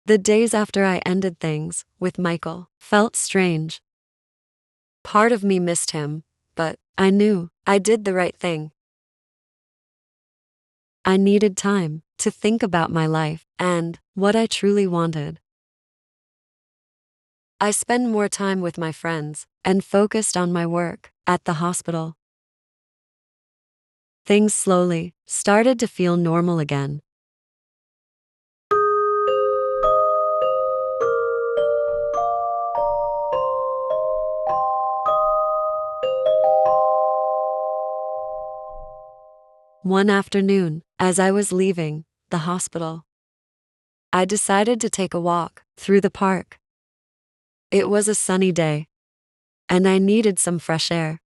The days after I ended things with Michael felt strange. Part of me missed him, but I knew I did the right thing. I needed time to think about my life and what I truly wanted. I spent more time with my friends and focused on my work at the hospital. Things slowly started to feel normal again. One afternoon, as I was leaving the hospital, I decided to take a walk through the park. It was a sunny day, and I needed some fresh air.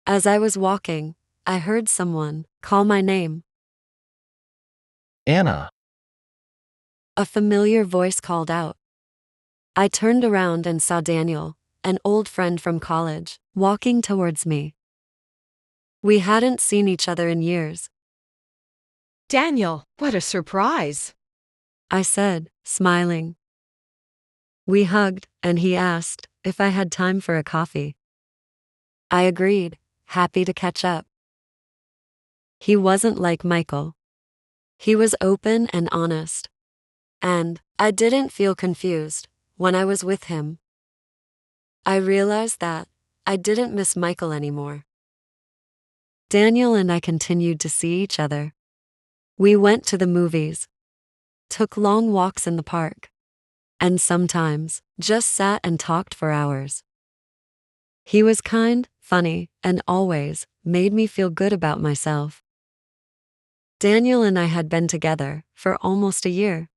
As I was walking, I heard someone call my name. Anna, A familiar voice called out. I turned around and saw Daniel, an old friend from college, walking towards me. We hadn't seen each other in years, Daniel, what a surprise! I said, smiling. We hugged, and he asked if I had time for a coffee. I agreed, happy to catch up. He wasn't like Michael. He was open and honest. And I didn't feel confused when I was with him. I realized that I didn't miss Michael anymore. Daniel and I continued to see each other. We went to the movies, took long walks in the park, and sometimes just sat and talked for hours. He was kind, funny, and always made me feel good about myself. Daniel and I had been together for almost a year,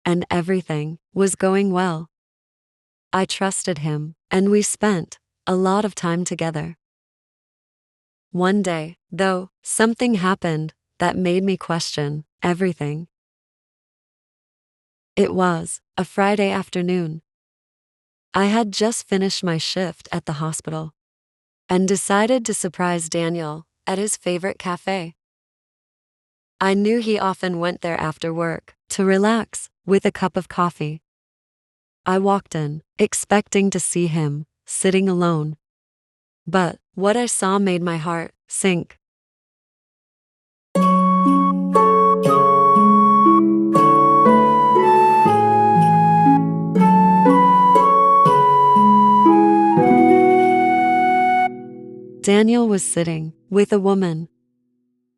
and everything was going well. I trusted him, and we spent a lot of time together. One day, though, something happened that made me question everything. It was a Friday afternoon. I had just finished my shift at the hospital and decided to surprise Daniel at his favorite cafe. I knew he often went there after work to relax with a cup of coffee. I walked in, expecting to see him sitting alone. But what I saw made my heart sink. Daniel was sitting with a woman.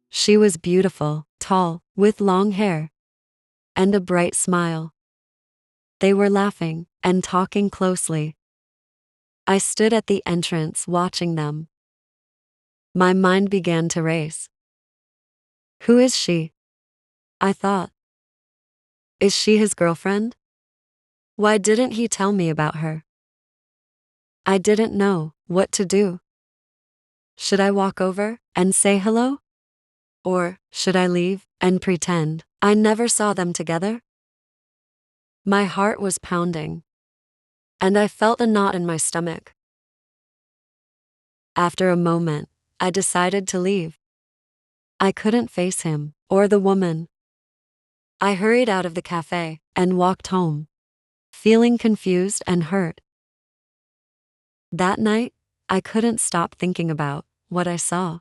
She was beautiful, tall, with long hair, and a bright smile. They were laughing and talking closely. I stood at the entrance watching them. My mind began to race. Who is she? I thought. Is she his girlfriend? Why didn't he tell me about her? I didn't know what to do. Should I walk over and say hello? Or should I leave and pretend I never saw them together? My heart was pounding, and I felt a knot in my stomach. After a moment, I decided to leave. I couldn't face him or the woman. I hurried out of the cafe and walked home, feeling confused and hurt. That night, I couldn't stop thinking about what I saw.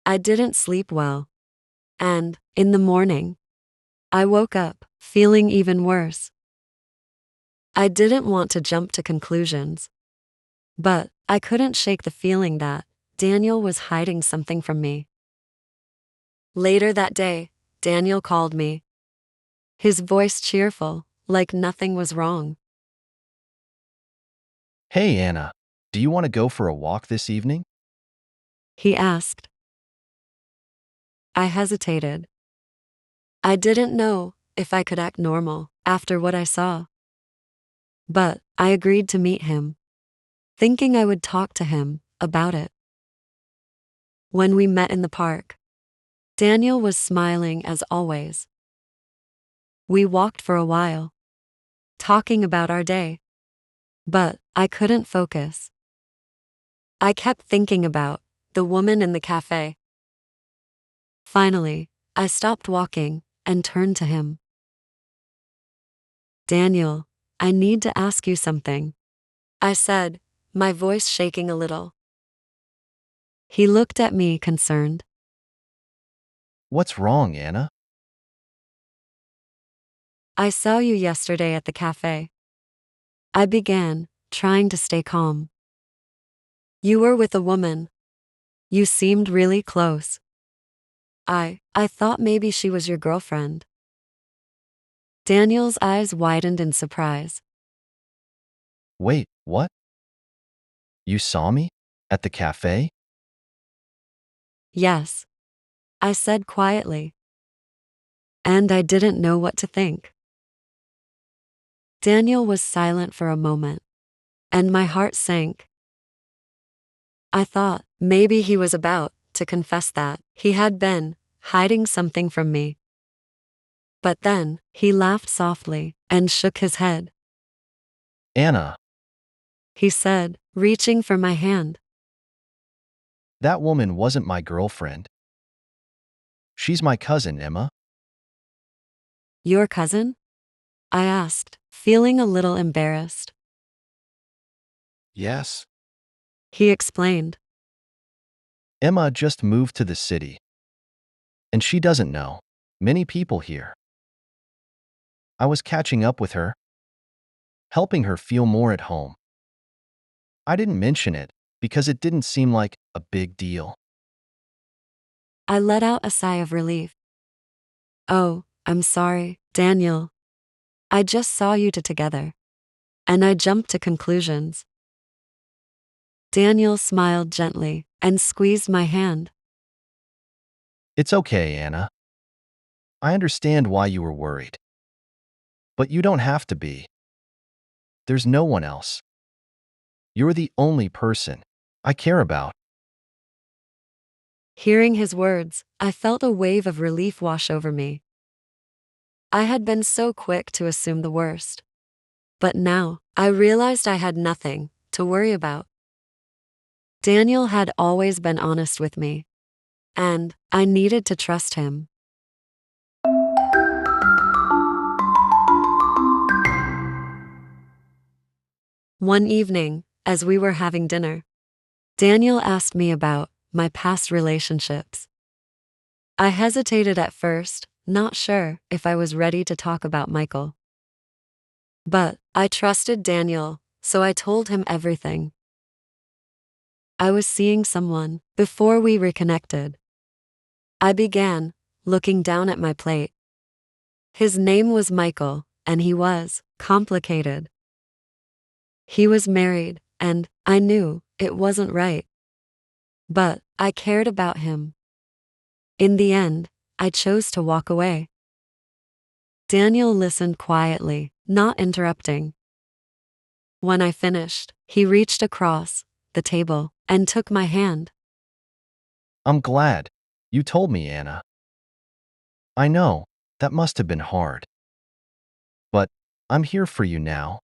I didn't sleep well, and in the morning, I woke up feeling even worse. I didn't want to jump to conclusions, but I couldn't shake the feeling that Daniel was hiding something from me. Later that day, Daniel called me, his voice cheerful, like nothing was wrong. hey Anna, do you want to go for a walk this evening? He asked. I hesitated. I didn't know if I could act normal after what I saw. But I agreed to meet him, thinking I would talk to him about it. When we met in the park, Daniel was smiling as always. We walked for a while, talking about our day, but I couldn't focus. I kept thinking about the woman in the cafe. Finally, I stopped walking and turned to him. Daniel, I need to ask you something, I said, my voice shaking a little. He looked at me concerned. What's wrong, Anna? I saw you yesterday at the cafe. I began, trying to stay calm. You were with a woman. You seemed really close. I thought maybe she was your girlfriend. Daniel's eyes widened in surprise. Wait, what? You saw me? At the cafe? Yes, I said quietly. And I didn't know what to think. Daniel was silent for a moment, and my heart sank. I thought maybe he was about to confess that he had been hiding something from me. But then, he laughed softly and shook his head. Anna, He said, reaching for my hand. that woman wasn't my girlfriend. She's my cousin, Emma. Your cousin? I asked, feeling a little embarrassed. Yes. He explained. Emma just moved to the city. And she doesn't know many people here. I was catching up with her, helping her feel more at home. I didn't mention it because it didn't seem like a big deal. I let out a sigh of relief. Oh, I'm sorry, Daniel. I just saw you two together. And I jumped to conclusions. Daniel smiled gently and squeezed my hand. It's okay, Anna. I understand why you were worried. But you don't have to be. There's no one else. You're the only person I care about. Hearing his words, I felt a wave of relief wash over me. I had been so quick to assume the worst. But now, I realized I had nothing to worry about. Daniel had always been honest with me, and I needed to trust him. One evening, as we were having dinner, Daniel asked me about my past relationships. I hesitated at first, not sure if I was ready to talk about Michael. But I trusted Daniel, so I told him everything. I was seeing someone before we reconnected. I began, looking down at my plate. His name was Michael, and he was complicated. He was married, and I knew it wasn't right. But I cared about him. In the end, I chose to walk away. Daniel listened quietly, not interrupting. When I finished, he reached across the table and took my hand. I'm glad you told me, Anna. I know that must have been hard. But I'm here for you now.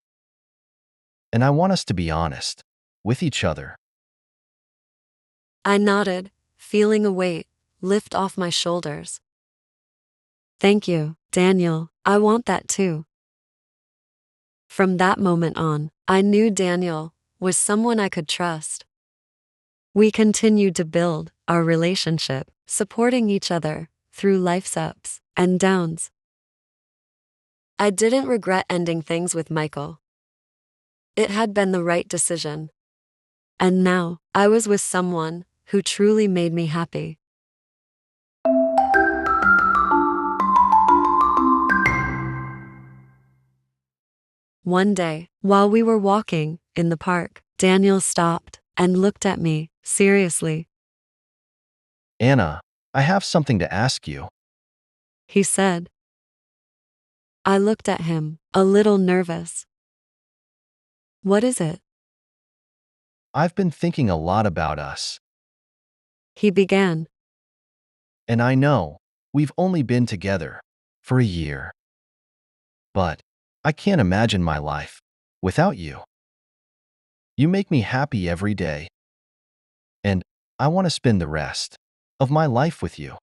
And I want us to be honest with each other. I nodded, feeling a weight lift off my shoulders. Thank you, Daniel. I want that too. From that moment on, I knew Daniel was someone I could trust. We continued to build our relationship, supporting each other through life's ups and downs. I didn't regret ending things with Michael. It had been the right decision. And now, I was with someone who truly made me happy. One day, while we were walking in the park, Daniel stopped and looked at me seriously. Anna, I have something to ask you. He said. I looked at him, a little nervous. What is it? I've been thinking a lot about us. He began. And I know we've only been together for a year. But I can't imagine my life without you. You make me happy every day. And I want to spend the rest of my life with you.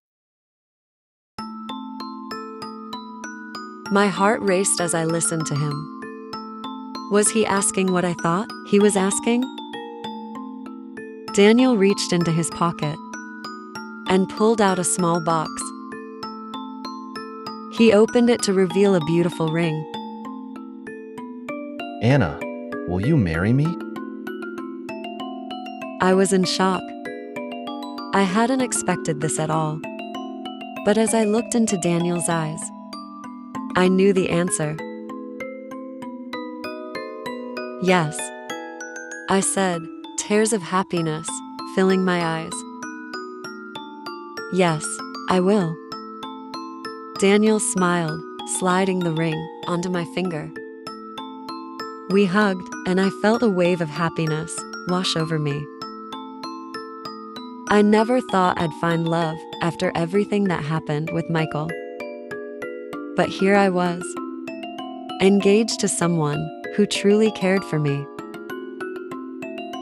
My heart raced as I listened to him. Was he asking what I thought he was asking? Daniel reached into his pocket and pulled out a small box. He opened it to reveal a beautiful ring. Anna, will you marry me? I was in shock. I hadn't expected this at all. But as I looked into Daniel's eyes, I knew the answer. Yes, I said, tears of happiness filling my eyes. Yes, I will. Daniel smiled, sliding the ring onto my finger. We hugged, and I felt a wave of happiness wash over me. I never thought I'd find love after everything that happened with Michael. But here I was, engaged to someone who truly cared for me.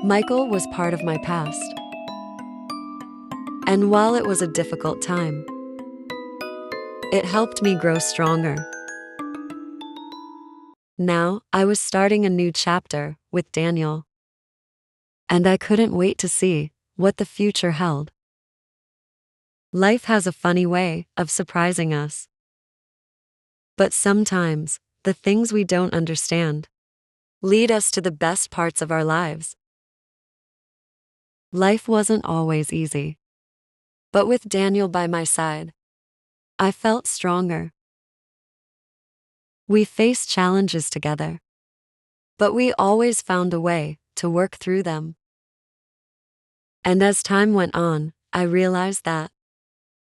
Michael was part of my past. And while it was a difficult time, it helped me grow stronger. Now, I was starting a new chapter with Daniel. And I couldn't wait to see what the future held. Life has a funny way of surprising us. But sometimes, the things we don't understand lead us to the best parts of our lives. Life wasn't always easy. But with Daniel by my side, I felt stronger. We faced challenges together, but we always found a way to work through them. And as time went on, I realized that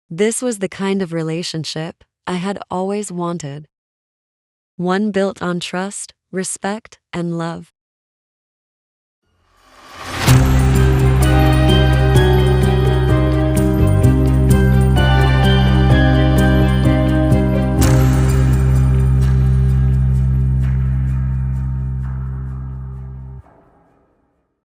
this was the kind of relationship I had always wanted. One built on trust, respect, and love.